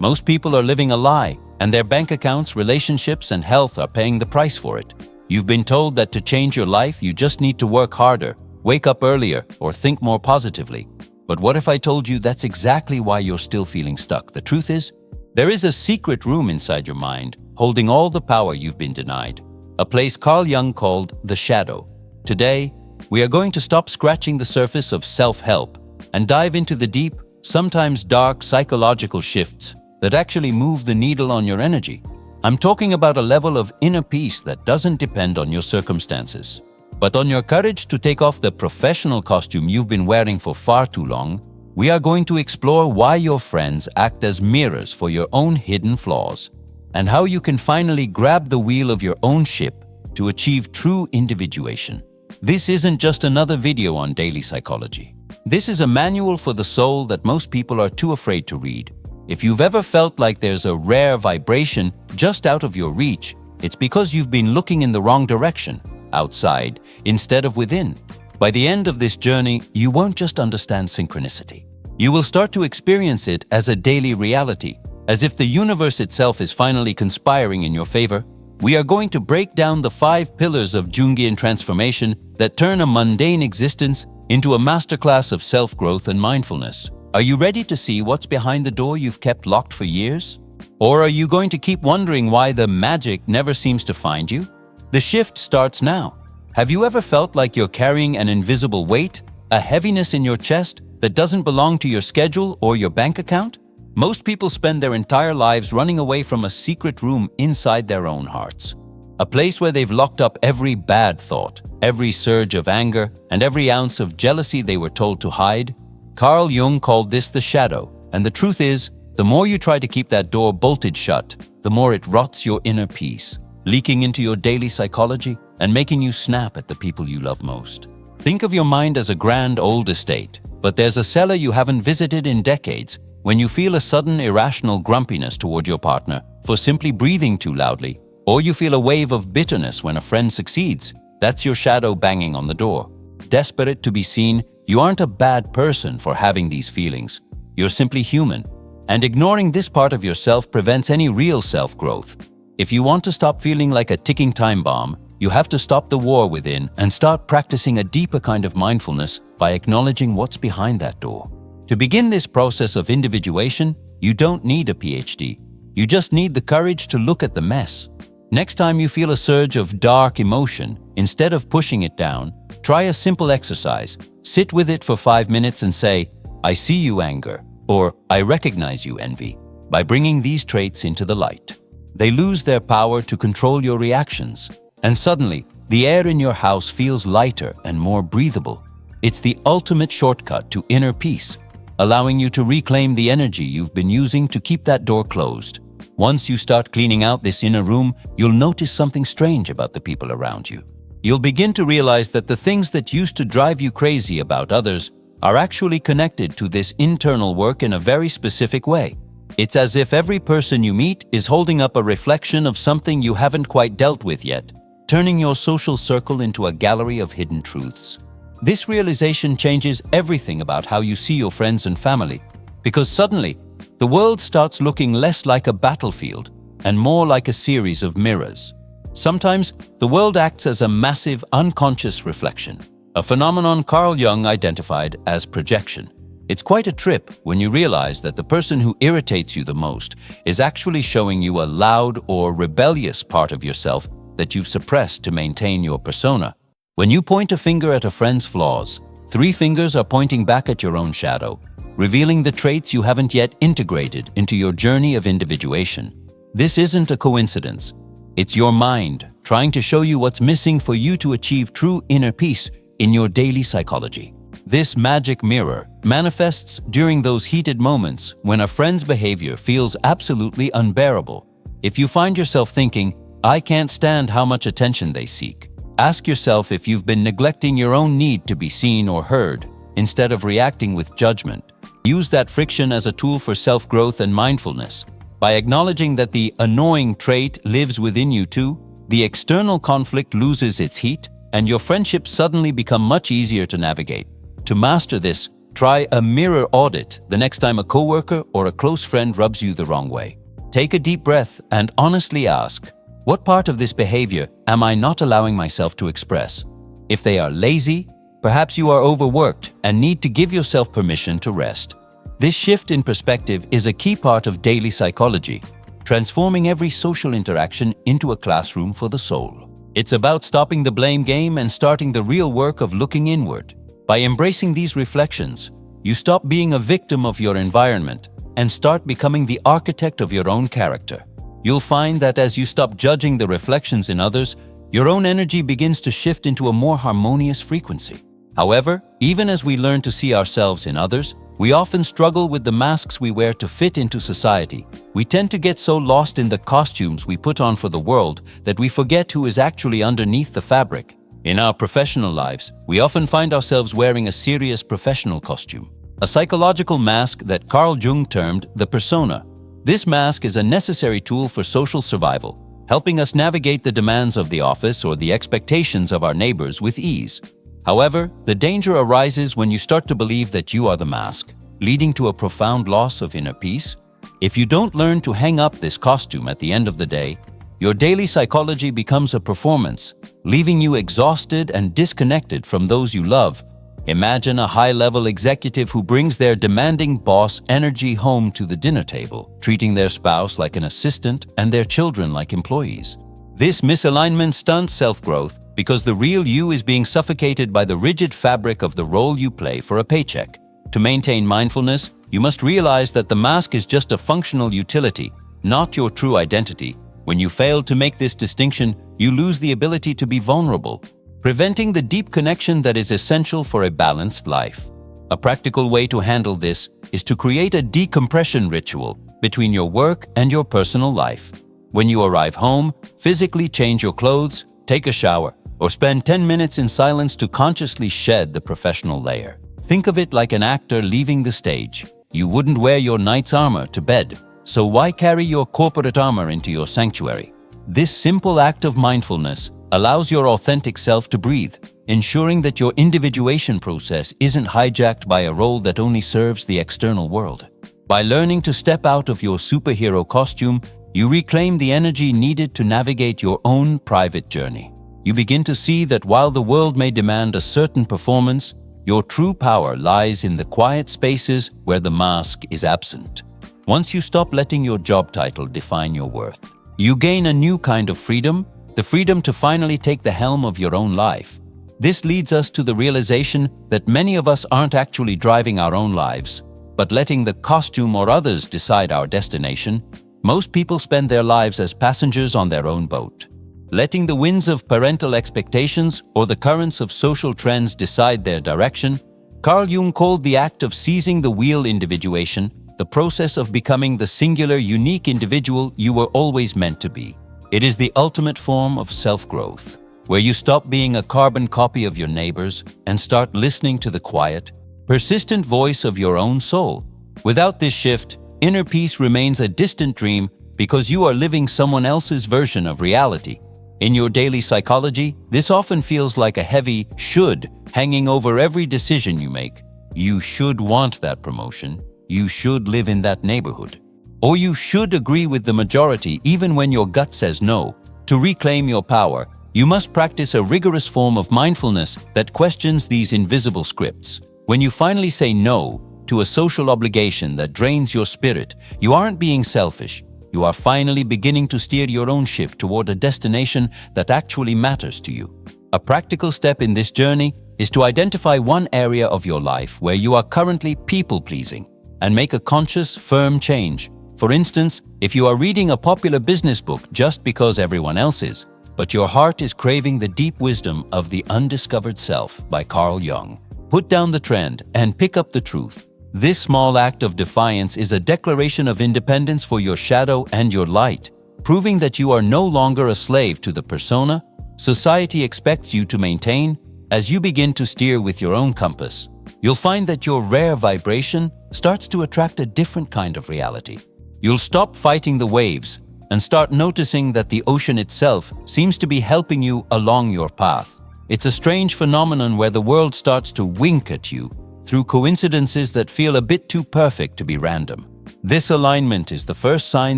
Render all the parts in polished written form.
Most people are living a lie, and their bank accounts, relationships, and health are paying the price for it. You've been told that to change your life, you just need to work harder, wake up earlier, or think more positively. But what if I told you that's exactly why you're still feeling stuck? The truth is, there is a secret room inside your mind, holding all the power you've been denied. A place Carl Jung called the shadow. Today, we are going to stop scratching the surface of self-help and dive into the deep, sometimes dark psychological shifts that actually move the needle on your energy. I'm talking about a level of inner peace that doesn't depend on your circumstances, but on your courage to take off the professional costume you've been wearing for far too long. We are going to explore why your friends act as mirrors for your own hidden flaws, and how you can finally grab the wheel of your own ship to achieve true individuation. This isn't just another video on daily psychology. This is a manual for the soul that most people are too afraid to read. If you've ever felt like there's a rare vibration just out of your reach, it's because you've been looking in the wrong direction, outside, instead of within. By the end of this journey, you won't just understand synchronicity. You will start to experience it as a daily reality, as if the universe itself is finally conspiring in your favor. We are going to break down the 5 pillars of Jungian transformation that turn a mundane existence into a masterclass of self-growth and mindfulness. Are you ready to see what's behind the door you've kept locked for years? Or are you going to keep wondering why the magic never seems to find you? The shift starts now. Have you ever felt like you're carrying an invisible weight, a heaviness in your chest that doesn't belong to your schedule or your bank account? Most people spend their entire lives running away from a secret room inside their own hearts. A place where they've locked up every bad thought, every surge of anger, and every ounce of jealousy they were told to hide. Carl Jung called this the shadow, and the truth is, the more you try to keep that door bolted shut, the more it rots your inner peace, leaking into your daily psychology and making you snap at the people you love most. Think of your mind as a grand old estate, but there's a cellar you haven't visited in decades. When you feel a sudden irrational grumpiness toward your partner for simply breathing too loudly, or you feel a wave of bitterness when a friend succeeds, that's your shadow banging on the door. Desperate to be seen, you aren't a bad person for having these feelings. You're simply human, and ignoring this part of yourself prevents any real self-growth. If you want to stop feeling like a ticking time bomb, you have to stop the war within and start practicing a deeper kind of mindfulness by acknowledging what's behind that door. To begin this process of individuation, you don't need a PhD. You just need the courage to look at the mess. Next time you feel a surge of dark emotion, instead of pushing it down, try a simple exercise. Sit with it for 5 minutes and say, "I see you, anger," or "I recognize you, envy." By bringing these traits into the light, they lose their power to control your reactions. And suddenly, the air in your house feels lighter and more breathable. It's the ultimate shortcut to inner peace, allowing you to reclaim the energy you've been using to keep that door closed. Once you start cleaning out this inner room, you'll notice something strange about the people around you. You'll begin to realize that the things that used to drive you crazy about others are actually connected to this internal work in a very specific way. It's as if every person you meet is holding up a reflection of something you haven't quite dealt with yet, turning your social circle into a gallery of hidden truths. This realization changes everything about how you see your friends and family, because suddenly, the world starts looking less like a battlefield and more like a series of mirrors. Sometimes, the world acts as a massive unconscious reflection, a phenomenon Carl Jung identified as projection. It's quite a trip when you realize that the person who irritates you the most is actually showing you a loud or rebellious part of yourself that you've suppressed to maintain your persona. When you point a finger at a friend's flaws, 3 fingers are pointing back at your own shadow, revealing the traits you haven't yet integrated into your journey of individuation. This isn't a coincidence. It's your mind trying to show you what's missing for you to achieve true inner peace in your daily psychology. This magic mirror manifests during those heated moments when a friend's behavior feels absolutely unbearable. If you find yourself thinking, "I can't stand how much attention they seek," ask yourself if you've been neglecting your own need to be seen or heard instead of reacting with judgment. Use that friction as a tool for self-growth and mindfulness. By acknowledging that the annoying trait lives within you too, the external conflict loses its heat and your friendships suddenly become much easier to navigate. To master this, Try a mirror audit the next time a coworker or a close friend rubs you the wrong way. Take a deep breath and honestly ask, what part of this behavior am I not allowing myself to express? If they are lazy, perhaps you are overworked and need to give yourself permission to rest. This shift in perspective is a key part of daily psychology, transforming every social interaction into a classroom for the soul. It's about stopping the blame game and starting the real work of looking inward. By embracing these reflections, you stop being a victim of your environment and start becoming the architect of your own character. You'll find that as you stop judging the reflections in others, your own energy begins to shift into a more harmonious frequency. However, even as we learn to see ourselves in others, we often struggle with the masks we wear to fit into society. We tend to get so lost in the costumes we put on for the world that we forget who is actually underneath the fabric. In our professional lives, we often find ourselves wearing a serious professional costume, a psychological mask that Carl Jung termed the persona. This mask is a necessary tool for social survival, helping us navigate the demands of the office or the expectations of our neighbors with ease. However, the danger arises when you start to believe that you are the mask, leading to a profound loss of inner peace. If you don't learn to hang up this costume at the end of the day, your daily psychology becomes a performance, leaving you exhausted and disconnected from those you love. Imagine a high-level executive who brings their demanding boss energy home to the dinner table, treating their spouse like an assistant and their children like employees. This misalignment stunts self-growth because the real you is being suffocated by the rigid fabric of the role you play for a paycheck. To maintain mindfulness, you must realize that the mask is just a functional utility, not your true identity. When you fail to make this distinction, you lose the ability to be vulnerable, preventing the deep connection that is essential for a balanced life. A practical way to handle this is to create a decompression ritual between your work and your personal life. When you arrive home, physically change your clothes, take a shower, or spend 10 minutes in silence to consciously shed the professional layer. Think of it like an actor leaving the stage. You wouldn't wear your knight's armor to bed, so why carry your corporate armor into your sanctuary? This simple act of mindfulness allows your authentic self to breathe, ensuring that your individuation process isn't hijacked by a role that only serves the external world. By learning to step out of your superhero costume, you reclaim the energy needed to navigate your own private journey. You begin to see that while the world may demand a certain performance, your true power lies in the quiet spaces where the mask is absent. Once you stop letting your job title define your worth, you gain a new kind of freedom, the freedom to finally take the helm of your own life. This leads us to the realization that many of us aren't actually driving our own lives, but letting the costume or others decide our destination. Most people spend their lives as passengers on their own boat, letting the winds of parental expectations or the currents of social trends decide their direction. Carl Jung called the act of seizing the wheel individuation, the process of becoming the singular, unique individual you were always meant to be. It is the ultimate form of self-growth, where you stop being a carbon copy of your neighbors and start listening to the quiet, persistent voice of your own soul. Without this shift, inner peace remains a distant dream because you are living someone else's version of reality. In your daily psychology, this often feels like a heavy should hanging over every decision you make. You should want that promotion. You should live in that neighborhood. Or you should agree with the majority even when your gut says no. To reclaim your power, you must practice a rigorous form of mindfulness that questions these invisible scripts. When you finally say no to a social obligation that drains your spirit, you aren't being selfish. You are finally beginning to steer your own ship toward a destination that actually matters to you. A practical step in this journey is to identify one area of your life where you are currently people-pleasing and make a conscious, firm change. For instance, if you are reading a popular business book just because everyone else is, but your heart is craving the deep wisdom of The Undiscovered Self by Carl Jung, put down the trend and pick up the truth. This small act of defiance is a declaration of independence for your shadow and your light, proving that you are no longer a slave to the persona society expects you to maintain. As you begin to steer with your own compass, you'll find that your rare vibration starts to attract a different kind of reality. You'll stop fighting the waves and start noticing that the ocean itself seems to be helping you along your path. It's a strange phenomenon where the world starts to wink at you through coincidences that feel a bit too perfect to be random. This alignment is the first sign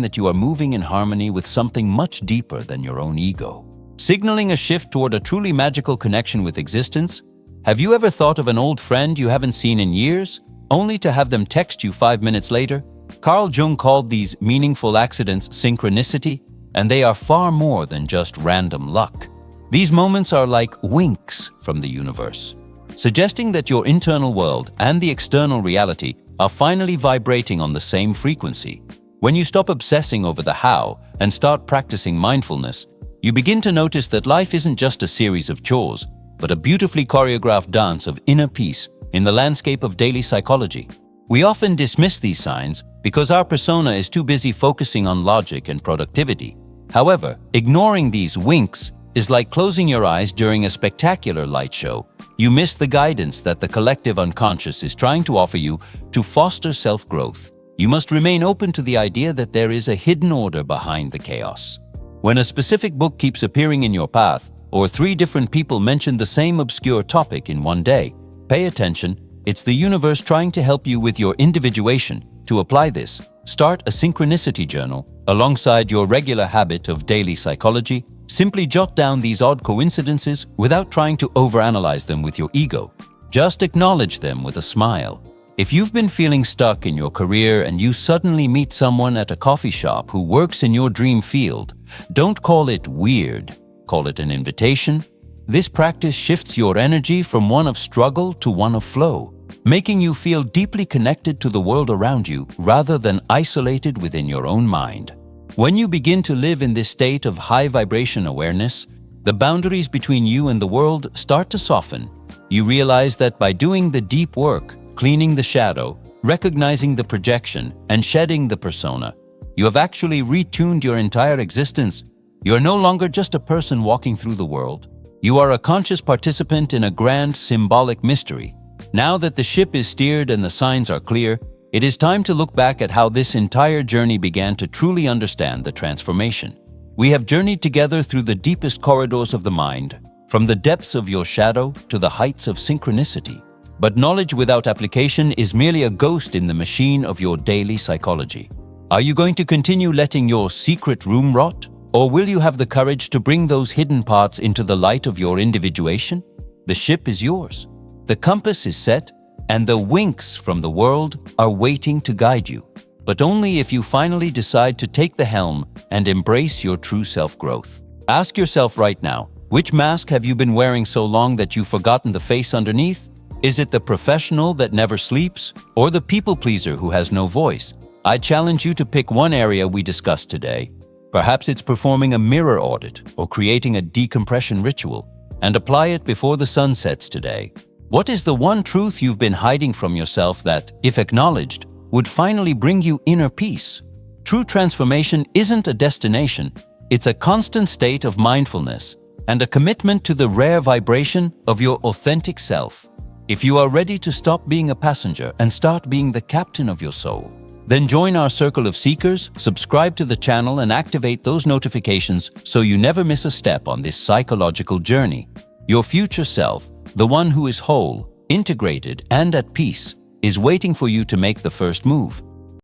that you are moving in harmony with something much deeper than your own ego, signaling a shift toward a truly magical connection with existence. Have you ever thought of an old friend you haven't seen in years, only to have them text you 5 minutes later? Carl Jung called these meaningful accidents synchronicity, and they are far more than just random luck. These moments are like winks from the universe, suggesting that your internal world and the external reality are finally vibrating on the same frequency. When you stop obsessing over the how and start practicing mindfulness, you begin to notice that life isn't just a series of chores, but a beautifully choreographed dance of inner peace in the landscape of daily psychology. We often dismiss these signs because our persona is too busy focusing on logic and productivity. However, ignoring these winks is like closing your eyes during a spectacular light show. You miss the guidance that the collective unconscious is trying to offer you to foster self-growth. You must remain open to the idea that there is a hidden order behind the chaos. When a specific book keeps appearing in your path, or 3 different people mention the same obscure topic in one day, pay attention. It's the universe trying to help you with your individuation. To apply this, start a synchronicity journal alongside your regular habit of daily psychology. Simply jot down these odd coincidences without trying to overanalyze them with your ego. Just acknowledge them with a smile. If you've been feeling stuck in your career and you suddenly meet someone at a coffee shop who works in your dream field, don't call it weird. Call it an invitation. This practice shifts your energy from one of struggle to one of flow, making you feel deeply connected to the world around you rather than isolated within your own mind. When you begin to live in this state of high vibration awareness, the boundaries between you and the world start to soften. You realize that by doing the deep work, cleaning the shadow, recognizing the projection, and shedding the persona, you have actually retuned your entire existence. You are no longer just a person walking through the world. You are a conscious participant in a grand symbolic mystery. Now that the ship is steered and the signs are clear, it is time to look back at how this entire journey began to truly understand the transformation. We have journeyed together through the deepest corridors of the mind, from the depths of your shadow to the heights of synchronicity. But knowledge without application is merely a ghost in the machine of your daily psychology. Are you going to continue letting your secret room rot? Or will you have the courage to bring those hidden parts into the light of your individuation? The ship is yours. The compass is set, and the winks from the world are waiting to guide you. But only if you finally decide to take the helm and embrace your true self-growth. Ask yourself right now, which mask have you been wearing so long that you've forgotten the face underneath? Is it the professional that never sleeps, or the people pleaser who has no voice? I challenge you to pick one area we discussed today. Perhaps it's performing a mirror audit or creating a decompression ritual, and apply it before the sun sets today. What is the one truth you've been hiding from yourself that, if acknowledged, would finally bring you inner peace? True transformation isn't a destination, it's a constant state of mindfulness and a commitment to the rare vibration of your authentic self. If you are ready to stop being a passenger and start being the captain of your soul, then join our circle of seekers, subscribe to the channel and activate those notifications so you never miss a step on this psychological journey. Your future self, the one who is whole, integrated, and at peace, is waiting for you to make the first move.